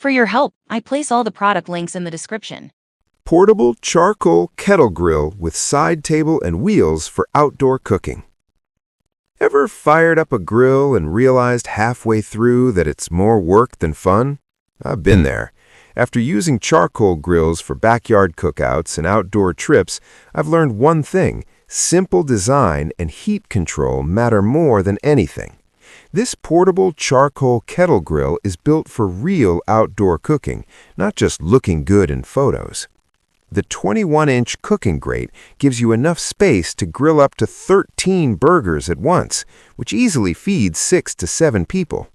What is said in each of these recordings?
For your help, I place all the product links in the description. Portable charcoal kettle grill with side table and wheels for outdoor cooking. Ever fired up a grill and realized halfway through that it's more work than fun? I've been there. After using charcoal grills for backyard cookouts and outdoor trips, I've learned one thing: simple design and heat control matter more than anything. This portable charcoal kettle grill is built for real outdoor cooking, not just looking good in photos. The 21-inch cooking grate gives you enough space to grill up to 13 burgers at once, which easily feeds 6 to 7 people.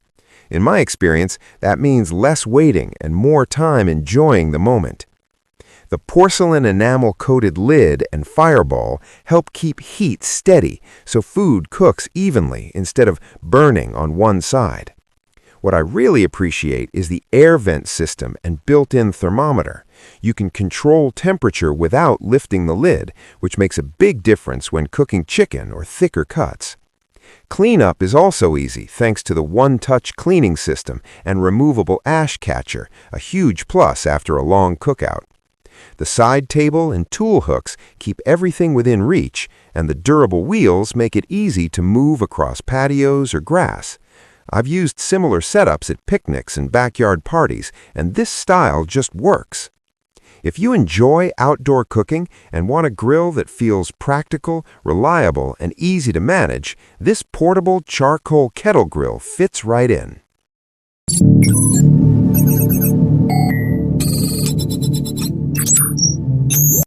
In my experience, that means less waiting and more time enjoying the moment. The porcelain enamel-coated lid and fireball help keep heat steady so food cooks evenly instead of burning on one side. What I really appreciate is the air vent system and built-in thermometer. You can control temperature without lifting the lid, which makes a big difference when cooking chicken or thicker cuts. Cleanup is also easy thanks to the one-touch cleaning system and removable ash catcher, a huge plus after a long cookout. The side table and tool hooks keep everything within reach, and the durable wheels make it easy to move across patios or grass. I've used similar setups at picnics and backyard parties, and this style just works. If you enjoy outdoor cooking and want a grill that feels practical, reliable, and easy to manage, this portable charcoal kettle grill fits right in.